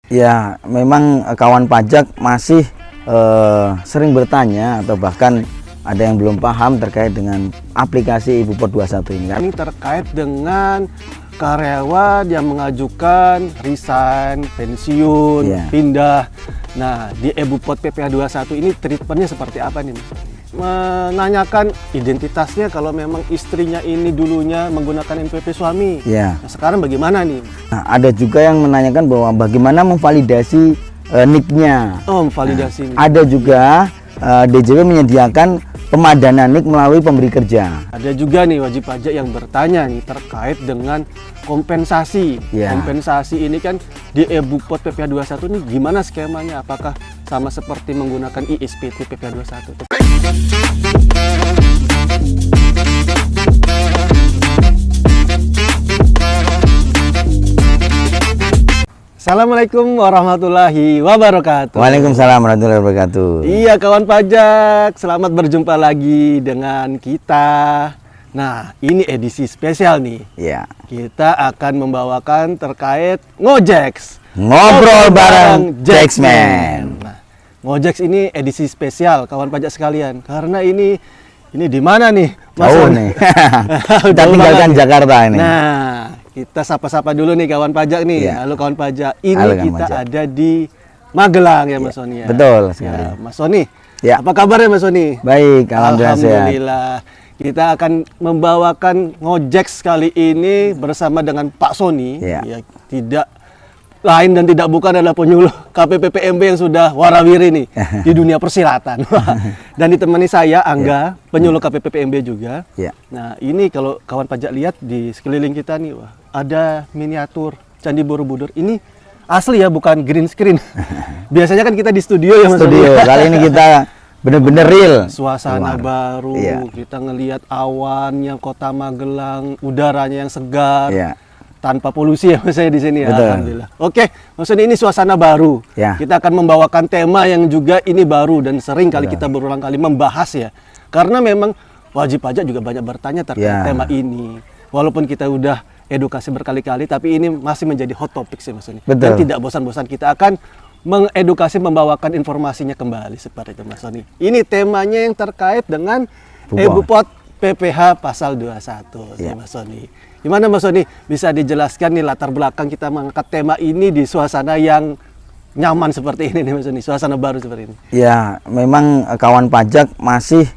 Ya, memang kawan pajak masih sering bertanya atau bahkan ada yang belum paham terkait dengan aplikasi Ibu Pot 21 ini. Ini terkait dengan karyawan yang mengajukan resign, pensiun, pindah. Nah, di Ibu Pot PPh 21 ini treatmentnya seperti apa nih, Mas? Menanyakan identitasnya kalau memang istrinya ini dulunya menggunakan NPWP suami. Nah, sekarang bagaimana nih? Nah, ada juga yang menanyakan bahwa bagaimana memvalidasi NIK-nya. Oh, memvalidasi. Ada juga DJP menyediakan pemadanan NIK melalui pemberi kerja. Ada juga nih wajib pajak yang bertanya nih terkait dengan kompensasi. Kompensasi ini kan di Ibu Pot PPh 21 ini gimana skemanya? Apakah sama seperti menggunakan ISPT PPh 21? Assalamualaikum warahmatullahi wabarakatuh. Waalaikumsalam warahmatullahi wabarakatuh. Iya kawan pajak, selamat berjumpa lagi dengan kita. Nah, ini edisi spesial nih. Kita akan membawakan terkait Ngojeks. Ngobrol bareng Jacksman. Nah, Ngojeks ini edisi spesial kawan pajak sekalian. Karena ini di mana nih? Jauh nih. Kita tinggalkan Jakarta ini. Nah, kita sapa-sapa dulu nih kawan pajak nih. Halo kawan pajak. Ini halo, kita ada di Magelang ya Mas Sony ya. Betul sekali. Mas Sony. Apa kabarnya Mas Sony? Baik, alhamdulillah. Kita akan membawakan Ngojeks kali ini bersama dengan Pak Sony. Tidak lain dan tidak bukan adalah penyuluh KPPPMB yang sudah warawiri nih di dunia persilatan. Dan ditemani saya Angga, penyuluh KPPPMB juga. Nah, ini kalau kawan pajak lihat di sekeliling kita nih, wah, ada miniatur Candi Borobudur. Ini asli ya, bukan green screen. Biasanya kan kita di studio ya Mas. Studio. Kali ini kita bener-bener real. Suasana baru, kita ngelihat awannya kota Magelang, udaranya yang segar. Tanpa polusi ya Mas saya di sini ya. Alhamdulillah. Oke, maksudnya ini suasana baru. Kita akan membawakan tema yang juga ini baru dan sering kali kita berulang kali membahas ya. Karena memang wajib pajak juga banyak bertanya terkait tema ini. Walaupun kita udah edukasi berkali-kali, tapi ini masih menjadi hot topic sih Mas Sony. Dan tidak bosan-bosan kita akan mengedukasi, membawakan informasinya kembali seperti itu Mas Sony. Ini temanya yang terkait dengan Ibu Pot PPh pasal 21 Mas Sony. Gimana Mas Sony, bisa dijelaskan nih latar belakang kita mengangkat tema ini di suasana yang nyaman seperti ini nih Mas Sony, suasana baru seperti ini? Ya, memang kawan pajak masih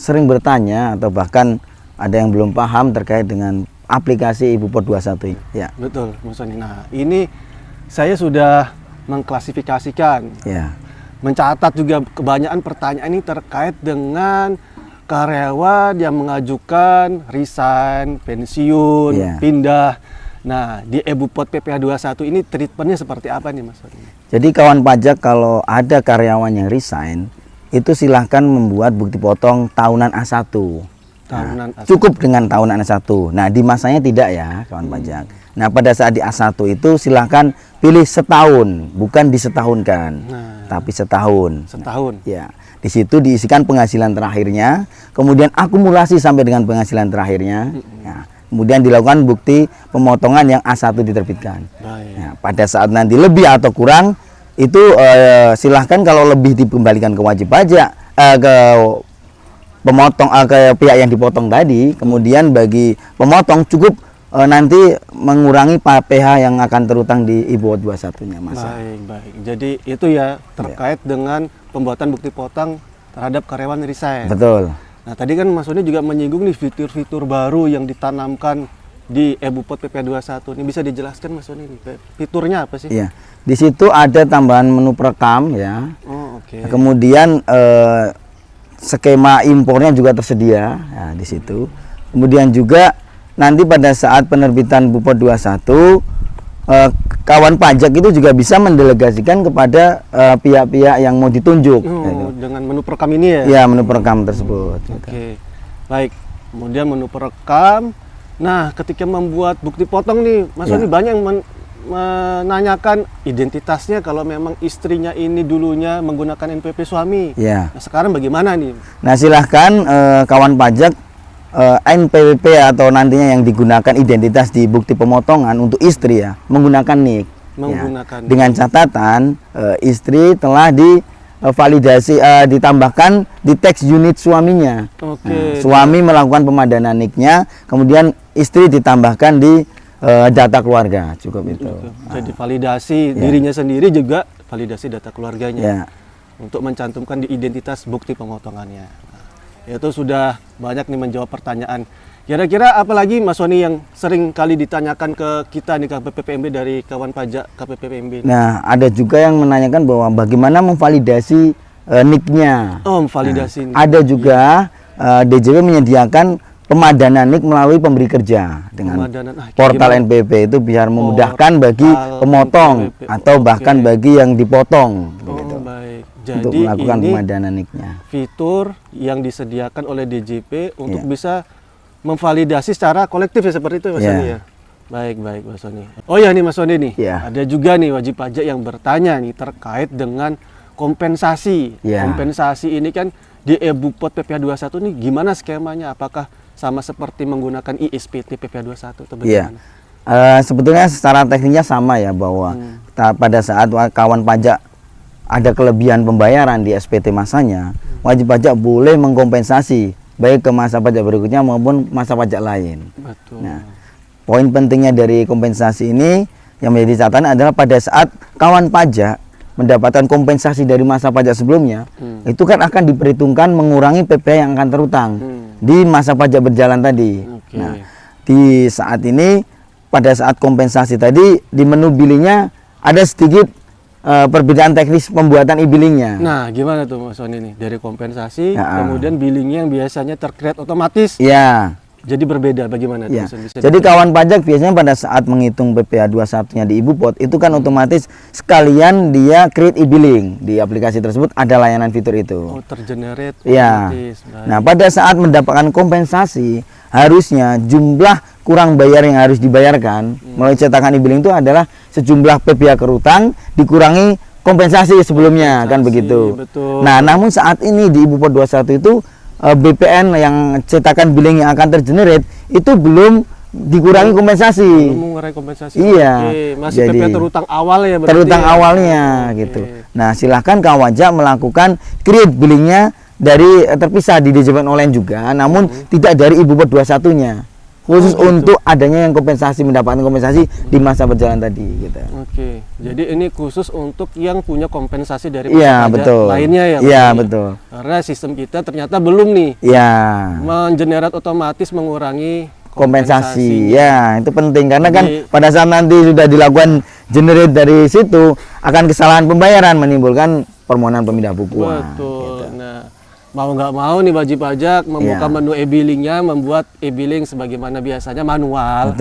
sering bertanya atau bahkan ada yang belum paham terkait dengan aplikasi Ibu Pot 21 ini. Betul Mas Sony. Nah, ini saya sudah mengklasifikasikan, mencatat juga kebanyakan pertanyaan ini terkait dengan karyawan yang mengajukan resign, pensiun, pindah. Nah, di Ibu Pot PPh 21 ini treatmentnya seperti apa nih Mas? Jadi kawan pajak kalau ada karyawan yang resign, itu silahkan membuat bukti potong tahunan A1. Cukup dengan tahunan A1. Nah, di masanya tidak ya kawan pajak. Nah, pada saat di A1 itu silahkan pilih setahun, bukan disetahunkan, tapi setahun. Setahun. Ya. Di situ diisikan penghasilan terakhirnya, kemudian akumulasi sampai dengan penghasilan terakhirnya. Kemudian dilakukan bukti pemotongan yang A1 diterbitkan. Pada saat nanti lebih atau kurang, itu silahkan kalau lebih dikembalikan ke wajib pajak, ke pemotong, ke pihak yang dipotong tadi. Kemudian bagi pemotong cukup nanti mengurangi PPh yang akan terutang di Ibu Pot 21-nya Mas. Baik. Jadi itu ya terkait dengan pembuatan bukti potong terhadap karyawan resign. Betul. Nah, tadi kan Mas Sony juga menyinggung nih fitur-fitur baru yang ditanamkan di Ibu Pot PPh 21. Ini bisa dijelaskan Mas Sony nih, fiturnya apa sih? Iya. Di situ ada tambahan menu perekam ya. Kemudian skema impornya juga tersedia di situ. Kemudian juga nanti pada saat penerbitan Ibu Pot 21, kawan pajak itu juga bisa mendelegasikan kepada pihak-pihak yang mau ditunjuk. Dengan menu perekam ini ya? Ya, menu perekam tersebut. Baik, kemudian menu perekam. Nah, ketika membuat bukti potong nih, Mas Sony banyak yang menanyakan identitasnya kalau memang istrinya ini dulunya menggunakan NPWP suami. Nah, sekarang bagaimana nih? Nah, silahkan kawan pajak NPWP atau nantinya yang digunakan identitas di bukti pemotongan untuk istri ya, menggunakan NIK. menggunakan ya. Dengan catatan istri telah divalidasi ditambahkan di tax unit suaminya. Oke. Suami melakukan pemadanan NIK-nya, kemudian istri ditambahkan di data keluarga, cukup itu. Jadi validasi dirinya sendiri juga validasi data keluarganya untuk mencantumkan di identitas bukti pemotongannya. Itu sudah banyak nih menjawab pertanyaan. Kira-kira apalagi Mas Sony yang sering kali ditanyakan ke kita nih KPPMB dari kawan pajak KPPMB? Nah, ada juga yang menanyakan bahwa bagaimana memvalidasi NIK-nya. Oh, validasi. Nah, ada juga DJP menyediakan pemadanan NIK melalui pemberi kerja dengan portal NPWP. Itu biar memudahkan bagi pemotong atau bahkan bagi yang dipotong. Baik. Jadi untuk melakukan pemadanan NIK-nya. Fitur yang disediakan oleh DJP untuk bisa memvalidasi secara kolektif ya, seperti itu Mas Sony ya. Baik Mas Sony. Oh ya nih Mas Sony nih, ada juga nih wajib pajak yang bertanya nih terkait dengan kompensasi. Kompensasi ini kan di e-Bupot PPh 21 nih gimana skemanya? Apakah sama seperti menggunakan ISPT PPh 21 atau bagaimana? Sebetulnya secara teknisnya sama ya, bahwa pada saat kawan pajak ada kelebihan pembayaran di SPT masanya, wajib pajak boleh mengkompensasi baik ke masa pajak berikutnya maupun masa pajak lain. Betul. Nah, poin pentingnya dari kompensasi ini yang menjadi catatan adalah pada saat kawan pajak mendapatkan kompensasi dari masa pajak sebelumnya, itu kan akan diperhitungkan mengurangi PPh yang akan terutang di masa pajak berjalan tadi. Nah, di saat ini pada saat kompensasi tadi di menu billingnya ada sedikit perbedaan teknis pembuatan e-billingnya. Nah, gimana tuh Mas Sony nih? Dari kompensasi, kemudian billingnya yang biasanya tercreate otomatis. Jadi berbeda bagaimana? Jadi kawan pajak biasanya pada saat menghitung PPh 21-nya di Ibupot, itu kan otomatis sekalian dia create e-billing. Di aplikasi tersebut ada layanan fitur itu. Oh, tergenerate otomatis. Nah, pada saat mendapatkan kompensasi, harusnya jumlah kurang bayar yang harus dibayarkan melalui cetakan e-billing itu adalah sejumlah PPh kerutang dikurangi kompensasi sebelumnya, kan begitu. Betul. Nah, namun saat ini di Ibupot 21 itu BPN yang cetakan billing yang akan tergenerate itu belum dikurangi kompensasi. Belum mengurangi kompensasi. Iya. Masih PPh terutang awal ya berarti. Terutang awalnya gitu. Nah, silahkan kawan pajak melakukan create billingnya dari terpisah di DJP online juga, namun tidak dari Ibupot 21-nya. Khusus untuk adanya yang kompensasi, mendapatkan kompensasi di masa berjalan tadi gitu. Oke. Jadi ini khusus untuk yang punya kompensasi dari pajak lainnya ya. Iya, betul. Karena sistem kita ternyata belum nih. Mengenerate otomatis mengurangi kompensasi. Ya, itu penting karena kan pada saat nanti sudah dilakukan generate dari situ akan kesalahan pembayaran menimbulkan permohonan pemindah bukuan. Betul. Gitu. Nah, mau nggak mau nih wajib pajak membuka menu e-billingnya, membuat e-billing sebagaimana biasanya manual.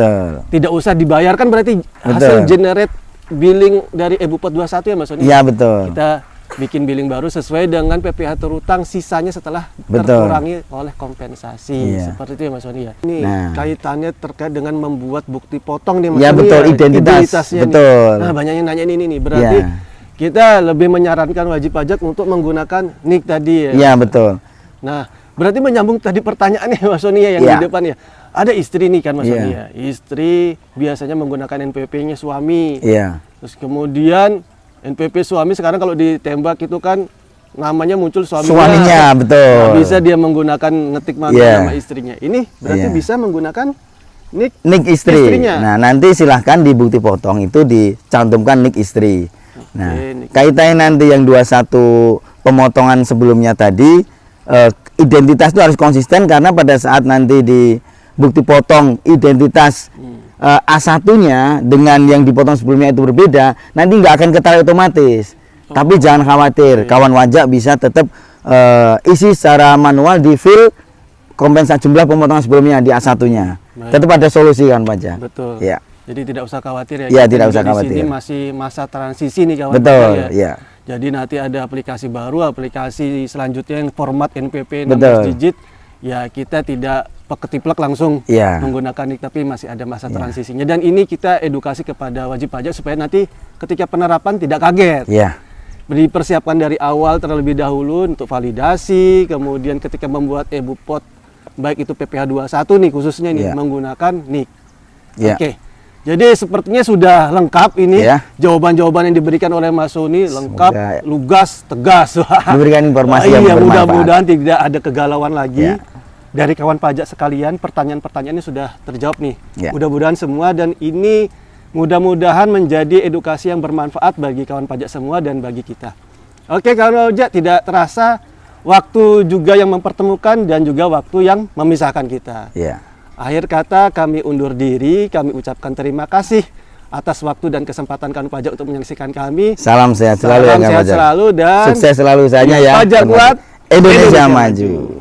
Tidak usah dibayarkan, berarti hasil generate billing dari e-Bupot 21 ya Mas Sony? Iya, betul. Kita bikin billing baru sesuai dengan PPh terutang sisanya setelah terkurangi oleh kompensasi. Seperti itu ya Mas Sony ya. Ini kaitannya terkait dengan membuat bukti potong nih Mas Sony. Iya, betul, identitasnya. Betul. Nah, banyak yang nanya ini nih, berarti kita lebih menyarankan wajib pajak untuk menggunakan NIK tadi ya. Iya, betul. Nah, berarti menyambung tadi pertanyaannya Mas Sony ya, yang di depan ya. Ada istri nih kan Mas Sony ya. Istri biasanya menggunakan NPWP-nya suami. Terus kemudian NPWP suami sekarang kalau ditembak itu kan namanya muncul suaminya. Betul. Nah, bisa dia menggunakan ngetik nama istrinya. Ini berarti bisa menggunakan NIK istrinya. Nah, nanti silahkan di bukti potong itu dicantumkan NIK istri. Nah, kaitannya nanti yang 21 pemotongan sebelumnya tadi, identitas itu harus konsisten karena pada saat nanti di bukti potong identitas A1-nya dengan yang dipotong sebelumnya itu berbeda, nanti nggak akan ketarik otomatis. Tapi jangan khawatir, kawan pajak bisa tetap isi secara manual di fill kompensasi jumlah pemotongan sebelumnya di A1-nya. Tetap ada solusi kan pajak. Betul. Ya. Jadi tidak usah khawatir ya. Iya, tidak usah khawatir. Di sini masih masa transisi nih kawan. Betul, ya. Jadi nanti ada aplikasi baru, aplikasi selanjutnya yang format NPWP 16 digit. Ya, kita tidak ketiplek langsung menggunakan NIK, tapi masih ada masa transisinya. Dan ini kita edukasi kepada wajib pajak supaya nanti ketika penerapan tidak kaget. Dipersiapkan dari awal terlebih dahulu untuk validasi, kemudian ketika membuat e-Bupot baik itu PPh 21 nih khususnya nih menggunakan NIK. Oke. Jadi sepertinya sudah lengkap ini jawaban-jawaban yang diberikan oleh Mas Sony, lengkap, lugas, tegas. Diberikan informasi yang bermanfaat. Mudah-mudahan tidak ada kegalauan lagi. Dari kawan pajak sekalian, pertanyaan-pertanyaannya sudah terjawab nih. Mudah-mudahan semua, dan ini mudah-mudahan menjadi edukasi yang bermanfaat bagi kawan pajak semua dan bagi kita. Oke, kawan pajak, tidak terasa waktu juga yang mempertemukan dan juga waktu yang memisahkan kita. Akhir kata kami undur diri, kami ucapkan terima kasih atas waktu dan kesempatan kawan pajak untuk menyaksikan kami. Salam sehat selalu, dan sukses selalu saja ya. Pajak kuat, Indonesia maju.